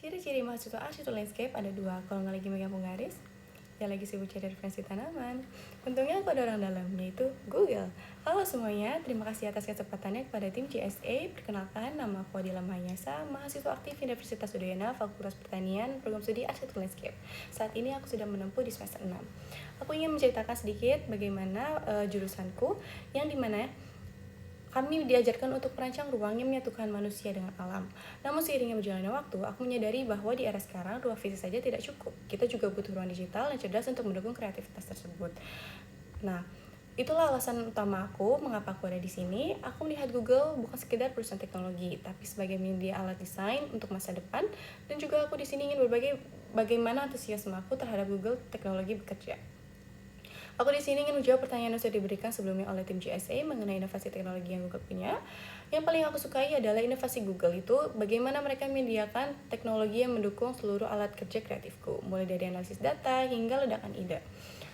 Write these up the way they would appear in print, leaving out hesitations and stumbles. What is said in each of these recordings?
Ciri-ciri mahasiswa arsitektur landscape ada dua, kalau nggak lagi megang penggaris, ya lagi sibuk cari referensi tanaman. Untungnya aku ada orang dalam, yaitu Google. Halo semuanya, terima kasih atas kesempatannya kepada tim GSA. Perkenalkan, nama aku Adila Mahanyasa, mahasiswa aktif Universitas Udayana, Fakultas Pertanian, Program Studi Arsitektur Landscape. Saat ini aku sudah menempuh di semester 6. Aku ingin menceritakan sedikit bagaimana jurusanku, yang dimana kami diajarkan untuk merancang ruang yang menyatukan manusia dengan alam. Namun seiringnya berjalannya waktu, aku menyadari bahwa di era sekarang ruang fisik saja tidak cukup. Kita juga butuh ruang digital yang cerdas untuk mendukung kreativitas tersebut. Nah, itulah alasan utama aku mengapa aku ada di sini. Aku melihat Google bukan sekedar perusahaan teknologi, tapi sebagai media alat desain untuk masa depan. Dan juga aku di sini ingin berbagi bagaimana antusiasme aku terhadap Google teknologi bekerja. Aku di sini ingin menjawab pertanyaan yang sudah diberikan sebelumnya oleh tim GSA mengenai inovasi teknologi yang Google punya. Yang paling aku sukai adalah inovasi Google itu bagaimana mereka menyediakan teknologi yang mendukung seluruh alat kerja kreatifku, mulai dari analisis data hingga ledakan ide.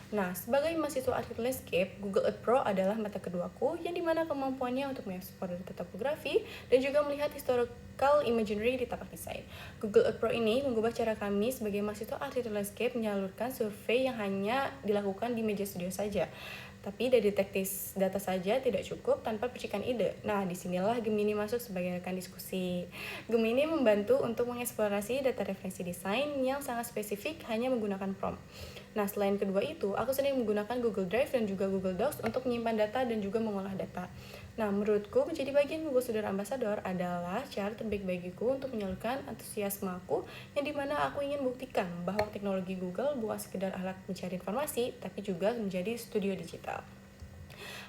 Nah, sebagai mahasiswa arsitektur landscape, Google Earth Pro adalah mata keduaku yang dimana kemampuannya untuk mengekspor data topografi dan juga melihat historical imagery di tapak desain. Google Earth Pro ini mengubah cara kami sebagai mahasiswa arsitektur landscape menyalurkan survei yang hanya dilakukan di meja studio saja. Tapi dari detektif data saja tidak cukup tanpa percikan ide. Nah, disinilah Gemini masuk sebagai rekan diskusi. Gemini membantu untuk mengeksplorasi data referensi desain yang sangat spesifik hanya menggunakan prompt. Nah, selain kedua itu, aku sering menggunakan Google Drive dan juga Google Docs untuk menyimpan data dan juga mengolah data. Nah, menurutku menjadi bagian Google Student Ambassador adalah cara terbaik bagiku untuk menyalurkan antusiasme aku, yang dimana aku ingin buktikan bahwa teknologi Google bukan sekedar alat mencari informasi, tapi juga menjadi studio digital.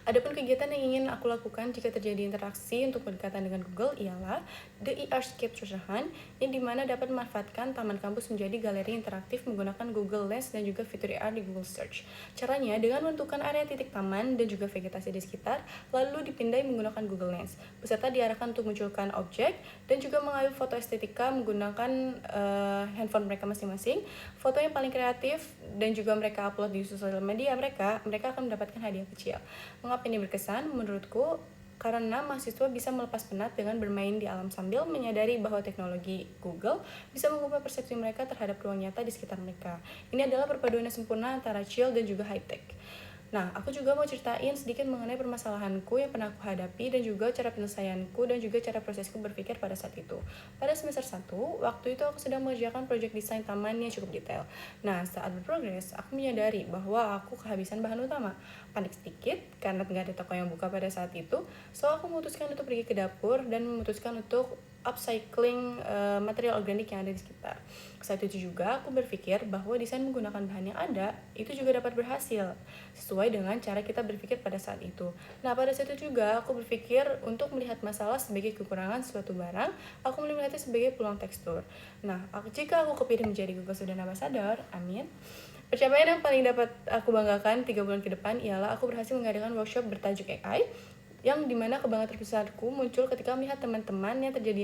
Adapun kegiatan yang ingin aku lakukan jika terjadi interaksi untuk pendekatan dengan Google ialah The eArtscape Treasure Hunt, yang dimana dapat memanfaatkan taman kampus menjadi galeri interaktif menggunakan Google Lens dan juga fitur AR di Google Search. Caranya dengan menentukan area titik taman dan juga vegetasi di sekitar, lalu dipindai menggunakan Google Lens. Peserta diarahkan untuk munculkan objek dan juga mengambil foto estetika menggunakan handphone mereka masing-masing. Foto yang paling kreatif dan juga mereka upload di sosial media mereka akan mendapatkan hadiah kecil. Mengapa ini berkesan? Menurutku karena mahasiswa bisa melepas penat dengan bermain di alam sambil menyadari bahwa teknologi Google bisa mengubah persepsi mereka terhadap ruang nyata di sekitar mereka. Ini adalah perpaduan yang sempurna antara chill dan juga high-tech. Nah, aku juga mau ceritain sedikit mengenai permasalahanku yang pernah aku hadapi dan juga cara penyelesaianku dan juga cara prosesku berpikir pada saat itu. Pada semester 1, waktu itu aku sedang mengerjakan proyek desain taman yang cukup detail. Nah, saat berprogres, aku menyadari bahwa aku kehabisan bahan utama. Panik sedikit karena nggak ada toko yang buka pada saat itu, so aku memutuskan untuk pergi ke dapur dan memutuskan untuk upcycling material organik yang ada di sekitar. Saat itu juga aku berpikir bahwa desain menggunakan bahan yang ada itu juga dapat berhasil sesuai dengan cara kita berpikir pada saat itu. Nah, pada saat itu juga aku berpikir untuk melihat masalah sebagai kekurangan suatu barang, aku mulai melihatnya sebagai peluang tekstur. Nah, jika aku kepilih menjadi Google Student Ambassador, amin. Pencapaian yang paling dapat aku banggakan 3 bulan ke depan ialah aku berhasil mengadakan workshop bertajuk AI, yang dimana kebanggaan terbesarku muncul ketika melihat teman-teman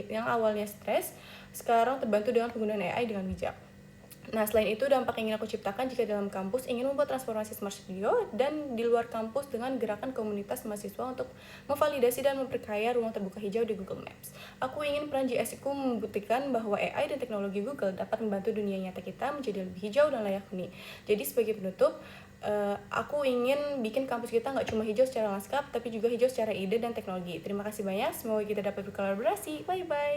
yang awalnya stres sekarang terbantu dengan penggunaan AI dengan bijak. Nah, selain itu, dampak yang ingin aku ciptakan jika dalam kampus ingin membuat transformasi smart studio dan di luar kampus dengan gerakan komunitas mahasiswa untuk memvalidasi dan memperkaya ruang terbuka hijau di Google Maps. Aku ingin peran GSI-ku membuktikan bahwa AI dan teknologi Google dapat membantu dunia nyata kita menjadi lebih hijau dan layak huni. Jadi sebagai penutup, aku ingin bikin kampus kita nggak cuma hijau secara lanskap, tapi juga hijau secara ide dan teknologi. Terima kasih banyak, semoga kita dapat berkolaborasi. Bye-bye.